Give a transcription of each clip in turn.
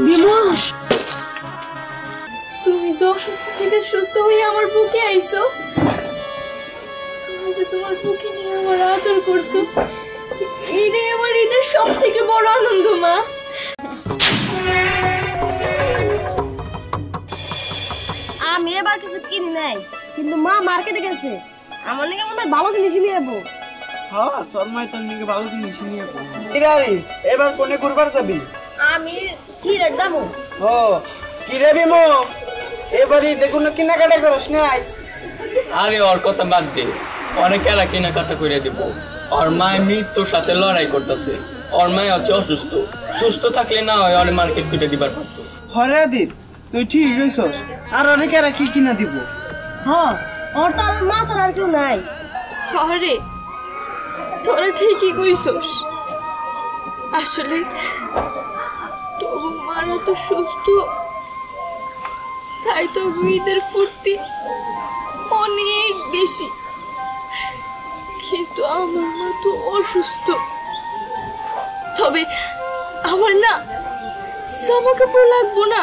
বিমা, তুমি যে অসুস্থ থেকে সুস্থ হয়ে আমার বুকে আইছো, তুমি যে তোমার বুকে নিয়ে আমার আদর করছো, এইটাই আমার ঈদের সব থেকে বড় আনন্দ মা। আমি এবার কিছু কিনি নাই, কিন্তু মা মার্কেটে গেছে, আমার নাকি মনে হয় ভালো জিনিস নিয়ে যাবো। হ্যাঁ, তোর মাই তোর নাকি ভালো জিনিস নিয়ে যাবো। কিরে এবার কোনে ঘুরবার যাবি? আমি সিলেট যাবো। ও কিরে বিমো, এবারই দেখুন কেনাকাটা করিস নাই? আরে ওর কথা বাদ দে, অনেকেরা কেনাকাটা করে দিব। ওর মায়ের মৃত্যুর সাথে লড়াই করতেছে। ওর মায় হচ্ছে অসুস্থ, সুস্থ থাকলে না হয় ওর মার্কেট করে দিবার পারতো। হরে দিত, তুই ঠিক হইছস। আর অনেকেরা কি কিনা দিব? হ্যাঁ, ওর তো আর মা ছাড়া আর কেউ নাই। আরে তোরা ঠিকই কইছস, আসলে তোর মারা তো সুস্থ, তাই তো ঈদের ফুর্তি অনেক বেশি, কিন্তু আমার মা তো অসুস্থ। তবে আমার না জামা কাপড় লাগবো না,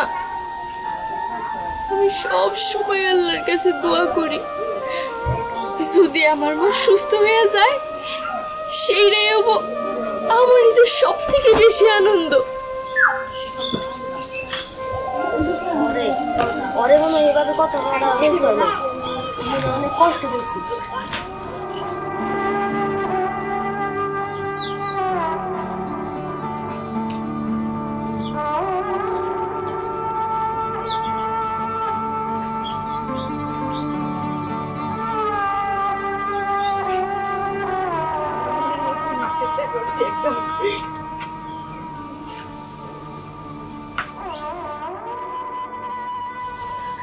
আমি সব সময় আল্লাহর কাছে দোয়া করি যদি আমার মা সুস্থ হয়ে যায়, সেইটাই হবো আমার ঈদের সব থেকে বেশি আনন্দ। ওরে মনে হয় এভাবে কথা বলা উচিত হবে, অনেক কষ্ট পেয়েছি।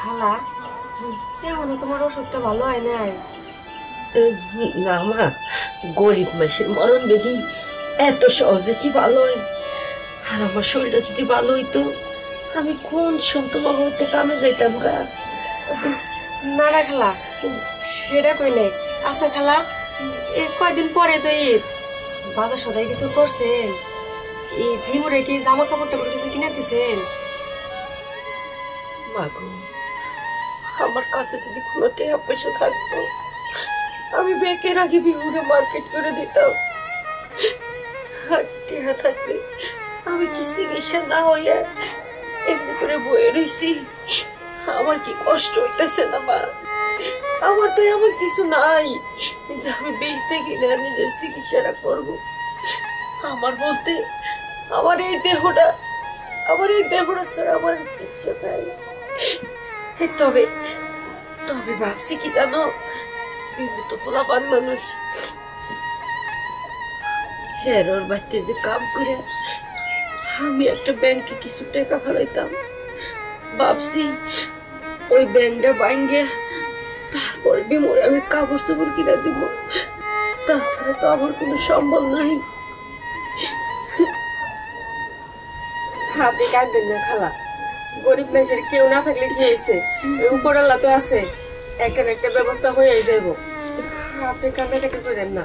খালা, এখনো তোমার অসুখটা ভালো হয় নাই? না মা, গরিব মাসের মরণ বেদি এত সহজে কি ভালো হয়? আর আমার শরীরটা যদি ভালো হইতো, আমি কোন সন্তমা হইতে কামে যাইতাম গা। না না খালা, সেটা কই নাই। আচ্ছা খালা, কয়দিন পরে তো ঈদ, বাজার সদাই কিছু করছেন? এই ভিমুরে কি জামা কাপড় টাপড় কিছু কিনে দিছেন? মাগো, আমার কাছে যদি কোনো টাকা পয়সা থাকতো, আমি ব্যাংকের আগে বিহুরে মার্কেট করে দিতাম। আর টাকা থাকলে আমি কি চিকিৎসা না হইয়া এমনি করে বয়ে রয়েছি। আমার কি কষ্ট হইতেছে না মা? আমার তো এমন কিছু নাই যে আমি বেঁচে কিনা নিজের চিকিৎসাটা করবো। আমার বলতে আমার এই দেহটা ছাড়া আমার কিচ্ছু নাই। তবে তবে ভাবছি কি জানো, বিমুত পোলাপান মানুষ, হেরোর বাড়িতে যে কাম করে আমি একটা ব্যাংকে কিছু টাকা ফেলাইতাম। ভাবছি ওই ব্যাংকটা ভাঙ্গে তারপর বিমরে আমি কাপড় চোপড় কিনে দিব, তাছাড়া তো আমার কোনো সম্বল নাই। আপনি কাঁদেন না খালা, গরিব মানুষের কেউ না থাকলে কি হয়েছে, উপর আল্লাহ তো আছে, একটা না একটা ব্যবস্থা হয়ে যাব। আপনি কান্নাকাটি করেন না।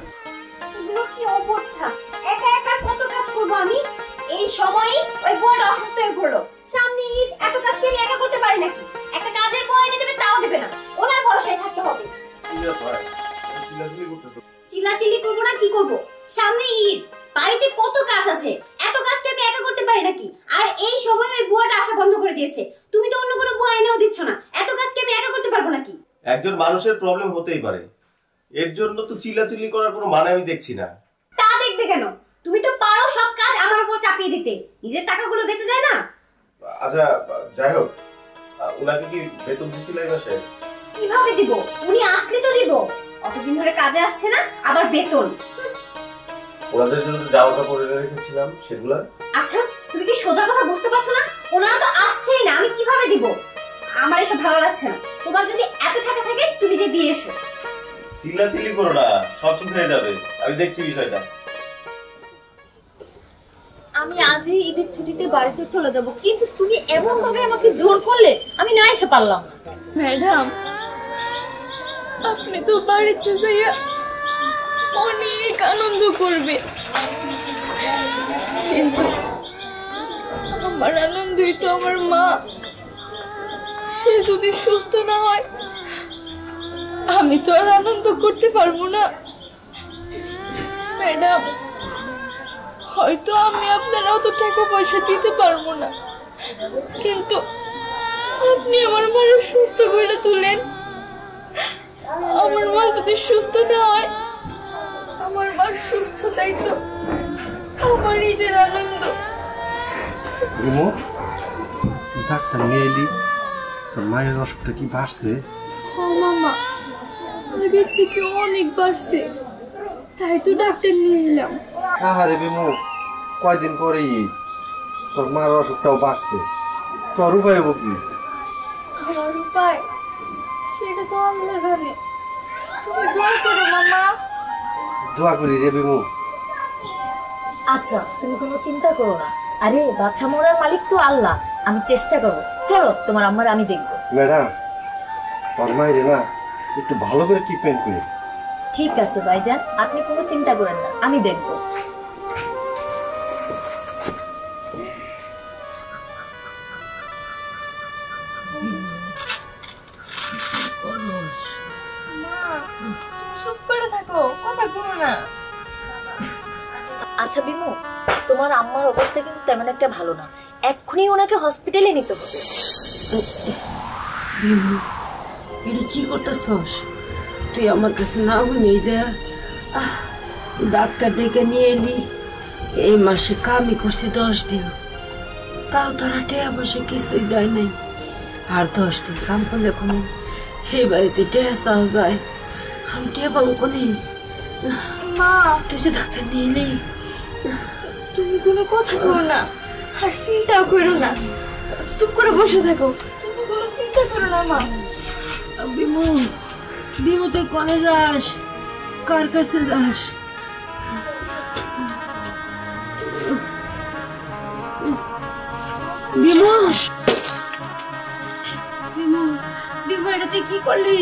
এগুলো কি অবস্থা, একা একা কত কাজ করব আমি? এই সময়ই ওই বড় অসুস্থ হয়ে পড়লো। সামনে ঈদ, এত কাজ কি আমি একা করতে পারি নাকি? একটা কাজের বয় এনে দেবে, তাও দেবে না। ওনার ভরসায় থাকতে হবে। চিল্লাচিল্লি করবো না কি করব? সামনে ঈদ, বাড়িতে কত কাজ আছে, এত কাজ কি আমি একা করতে পারি নাকি? আর এই সময় ওই বুয়াটা আসা বন্ধ করে দিয়েছে, তুমি তো অন্য কোনো বুয়া এনেও দিচ্ছ না। এত কাজ কি আমি একা করতে পারবো নাকি? একজন মানুষের প্রবলেম হতেই পারে, এর জন্য তো চিল্লাচিল্লি করার কোনো মানে আমি দেখছি না। তা দেখবে কেন? তুমি তো পারো সব কাজ আমার উপর চাপিয়ে দিতে, নিজের টাকাগুলো বেঁচে যায় না? আচ্ছা যাই হোক, ওনাকে কি বেতন দিছিল এই মাসে? কিভাবে দিব? উনি আসলে তো দিব। অতদিন ধরে কাজে আসছে না, আবার বেতন। ওনাদের জন্য জামা কাপড় এনে রেখেছিলাম সেগুলা। আচ্ছা, তুমি কি সোজা কথা বুঝতে পারছো না? ওনারা তো আসছেই না, আমি কিভাবে দিব? আমার এসব ভালো লাগছে না। তোমার যদি এত টাকা থাকে তুমি যে দিয়ে এসো। চিল্লাচিল্লি করো না, সব ঠিক হয়ে যাবে, আমি দেখছি বিষয়টা। আমি আজই ঈদের ছুটিতে বাড়িতে চলে যাব, কিন্তু তুমি এমন ভাবে আমাকে জোর করলে আমি না এসে পারলাম। ম্যাডাম, আপনি তো বাড়িতে যাইয়া অনেক আনন্দ করবে, কিন্তু আমার আনন্দই তো আমার মা। সে যদি সুস্থ না হয় আমি তো আর আনন্দ করতে পারবো না। ম্যাডাম, হয়তো আমি আপনারা অত টাকা পয়সা দিতে পারবো না, কিন্তু আপনি আমার মাকে সুস্থ করে তুলেন। আমার মা যদি সুস্থ না হয়, আমার মার সুস্থতাই তো আমার ঈদের আনন্দ। ডাক্তার নিয়ে এলি, তোর মায়ের অসুখটা কি বাড়ছে? হ্যাঁ মামা, আগের থেকে অনেক বাড়ছে, তাই তো ডাক্তার নিয়ে এলাম। আহারে বিমু, কয়দিন পরে ঈদ, তোর মার অসুখটাও বাড়ছে, তোর উপায় হবো কি? আমার উপায় সেটা তো আল্লাহ জানে। তুমি দোয়া করো মামা। দোয়া করি রে বিমু। আচ্ছা, তুমি কোনো চিন্তা করো না। আরে বাচ্চা মরার মালিক তো আল্লাহ, আমি চেষ্টা করবো। চলো, তোমার আম্মার আমি দেখবো। ম্যাডাম, তোর মায়ের না একটু ভালো করে ট্রিটমেন্ট করি। ঠিক আছে ভাইজান, আপনি কোনো চিন্তা করেন না, আমি দেখবো। চুপ করে থাকো, কথা বলো না। আচ্ছা বিমু, তোমার আম্মার অবস্থা কিন্তু তেমন একটা ভালো না, এক্ষুনি ওনাকে হসপিটালে নিতে হবে। বিমু, এটা কি করতেছস? তুই আমার কাছে না নিয়ে যা, ডাক্তার ডেকে নিয়ে এলি। এই মাসে কামই করছি 10 দিন, তাও তারা টেয়া বসে কিছুই দেয় নাই। আর 10 দিন কাম করলে কোনো সেই বাড়িতে টেয়া চাওয়া যায়, আমি টেয়া পাবো কোনে? মা, তুই যে ডাক্তার নিয়ে এলি। তুমি কোনো কথা করো না, আর চিন্তাও করো না, চুপ করে বসে থাকো। তুমি কোনো চিন্তা করো না মা। বিমু, বিমু তুই কোনে যাস? কার কাছে যাস? বিমু, বিমু, বিমু, এটা তুই কি করলি?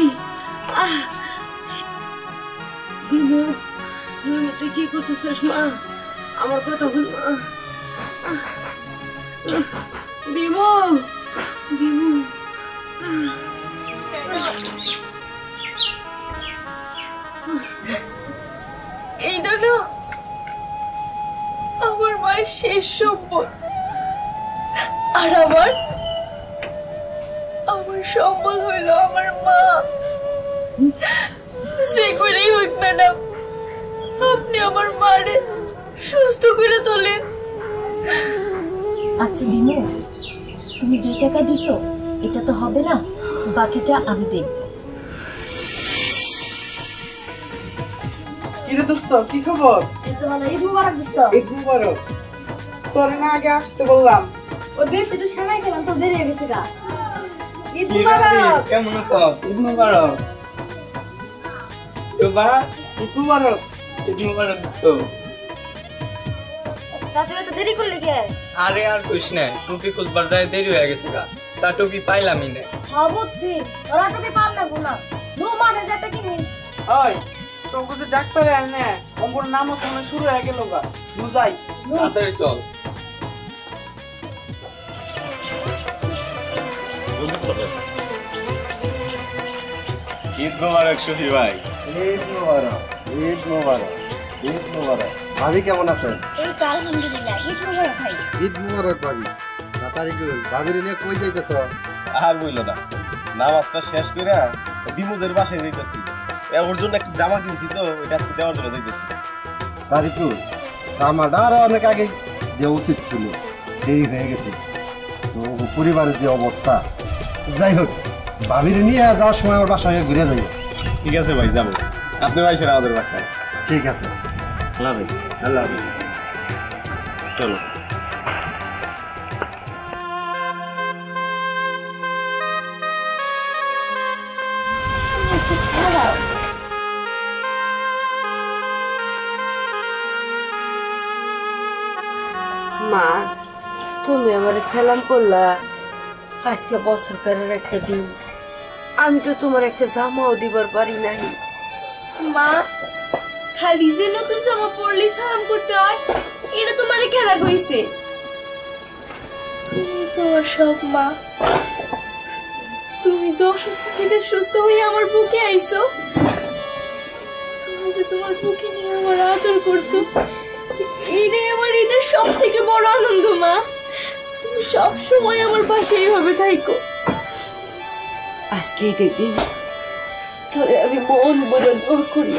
বিমু, বিমু তুই কি করতেছিস মা? আমার কথা বল মা। বিমু, বিমু, এইটা না আমার মায়ের শেষ সম্পদ, আর আমার সম্বল হইল আমার মা। সে করেই হোক ম্যাডাম, আপনি আমার মারে সুস্থ করে তোলেন। আচ্ছা বিমু, তুমি যে টাকা দিছো এটা তো হবে না, বাকিটা আমি দেখব। কিরে দোস্ত, কি খবর? ঈদ মুবারক দোস্ত। ঈদ মুবারক। তোরে না আগে আসতে বললাম। ওই বেশি তো সময় গেলাম তো দেরি হয়ে গেছে গা। ঈদ কি রে, মুবারক। কেমন আছো? ঈদ মুবারক। বাবা, ঈদ মুবারক। ঈদ মুবারক দোস্ত। তা তুই এত দেরি করলি কে? আরে আর কইস না, টুপি খুঁজবার যায় দেরি হয়ে গেছে গা, তা টুপি পাইলামই না। হ্যাঁ বুঝছি, ওরা টুপি পাম না গুনা। 2000 টাকা কিনিস। ওই তোকে যে ডাক্তারে আনে অম্বর নামও শুনে শুরু হয়ে গেল গা, বুঝাই। তাড়াতাড়ি চল। ঈদ মোবারক শফি ভাই। ঈদ মোবারক, ঈদ মোবারক, ঈদ মোবারক। ভাবি কেমন আছেন? এই তো আলহামদুলিল্লাহ, ঈদ মুবারক ভাই। ঈদ মোবারক ভাবি। তাড়াতাড়ি করুন, ভাবির নিয়ে কই যাইতেছ? আর বইল না, নামাজটা শেষ করে বিমুদের বাসায় যাইতেছি। ওর জন্য একটা জামা কিনছি তো, ওইটা আজকে দেওয়ার জন্য যাইতেছি। তারিকু, জামাটা আরো অনেক আগে দেওয়া উচিত ছিল, দেরি হয়ে গেছে। তো পরিবারের যে অবস্থা, যাই হোক, ভাবির নিয়ে যাওয়ার সময় আমার বাসায় ঘুরে যাই। ঠিক আছে ভাই, যাবো। আপনি ভাইসের আমাদের বাসায়। ঠিক আছে, আল্লাহ হাফেজ। আল্লাহ হাফেজ। চলো। মা, তুমি আমার সালাম করলা। আজকে বছরকারের একটা দিন, আমি তো তোমার একটা জামাও দিবার পারি নাই। মা, খালি যে নতুন জামা পরলেই সালাম করতে হয়, এটা তোমারে কেনা কইছে? তুমি তো আমার সব মা। তুমি যে অসুস্থ থেকে সুস্থ হয়ে আমার বুকে আইছো, তুমি যে তোমার বুকে নিয়ে আমার আদর করছো, এইটাই আমার ঈদের সব থেকে বড় আনন্দ মা। তুমি সব সময় আমার পাশে এইভাবে থাইকো। আজকে ঈদের দিন তোরে আমি মন ভরে দোয়া করি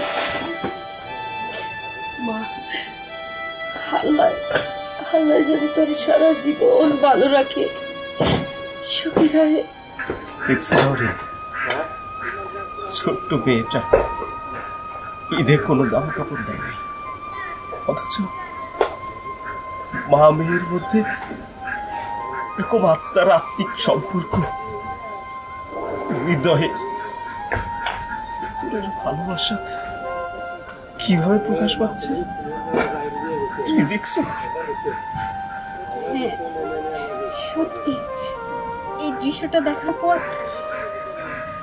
মা, আল্লাহ আল্লাহ যেন তোর সারা জীবন ভালো রাখে, সুখী রাখে। ছোট্ট মেয়েটা ঈদের কোনো জামা কাপড় নেয় নাই, অথচ মা মেয়ের মধ্যে এরকম আত্মার আত্মিক সম্পর্ক, হৃদয়ের তোর ভালোবাসা কিভাবে প্রকাশ পাচ্ছে তুই দেখছো? হ্যাঁ সত্যি, এই দৃশ্যটা দেখার পর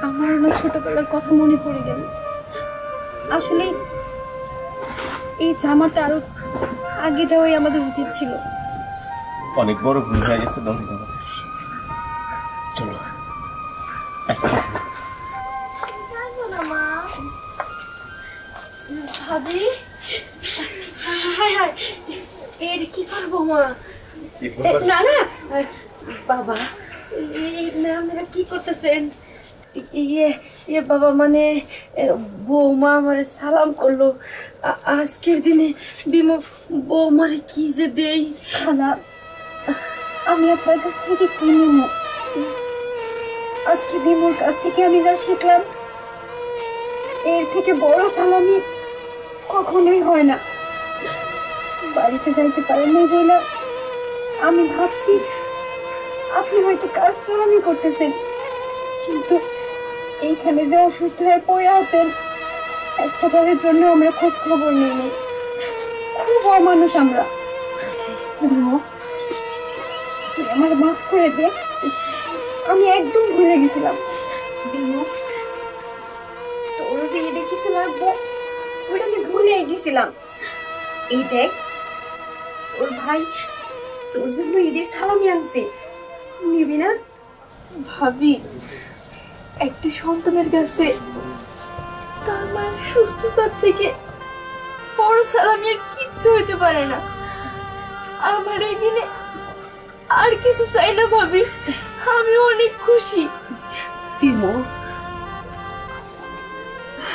আমার না ছোটবেলার কথা মনে পড়ে গেল। আসলে এই জামাটা আরো আগে দেওয়াই আমাদের উচিত ছিল। অনেক বড় ভুল হয়ে গেছে নবীন আমাদের। চলো ভাবি, হায় হায়, এর কি করবো মা? না না বাবা, আপনারা কি করতেছেন? ইয়ে বাবা, মানে বৌমা আমারে সালাম করলো। আজকের দিনে বিমু বৌমারে কি যে দেই। খালা, আমি আপনার কাছ থেকে কি নিব? আজকে বিমুর কাছ থেকে আমি যা শিখলাম, এর থেকে বড় সালামি কখনোই হয় না। বাড়িতে যাইতে পারেন নাই বলে আমি ভাবছি আপনি হয়তো কাজ সালামি করতেছেন, কিন্তু এইখানে যে অসুস্থ হয়ে পড়ে আছেন, একটা বারের জন্য আমরা খোঁজ খবর নিইনি। খুব অমানুষ আমরা। তুই আমার মাফ করে দে, আমি একদম ভুলে গেছিলাম। বিমু, তোরও যে ঈদে কিছু লাগবো ওটা আমি ভুলে গেছিলাম। এই দেখ, ওর ভাই তোর জন্য ঈদের সালামি আনছে, নিবি না? ভাবি, একটি সন্তানের কাছে তার মায়ের সুস্থতার থেকে বড় সালামি আর কিচ্ছু হইতে পারে না। আমার এই দিনে আর কিছু চাই না ভাবি, আমি অনেক খুশি। বিমু,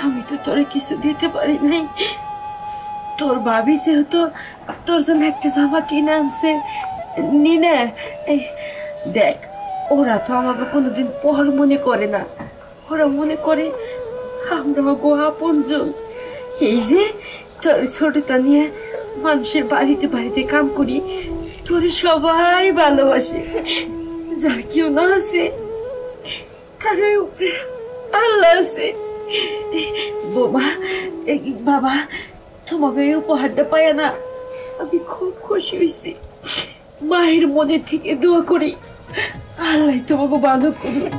আমি তো তোরে কিছু দিতে পারি নাই। তোর ভাবি যেহেতু তোর জন্য একটা জামা কিনে আনছে, নিনে দেখ, ওরা তো আমাকে কোনোদিন পর মনে করে না, ওরা মনে করে আমরা গো আপনজন। এই যে তোর ছোটটা নিয়ে মানুষের বাড়িতে বাড়িতে কাম করি, তোর সবাই ভালোবাসে। যার কেউ না আছে তার উপরে আল্লাহ আছে। বোমা, বাবা, তোমাকে এই উপহারটা পায় না আমি খুব খুশি হয়েছি। মায়ের মনে থেকে দোয়া করি আল্লাহ তোমাকে ভালো করুন।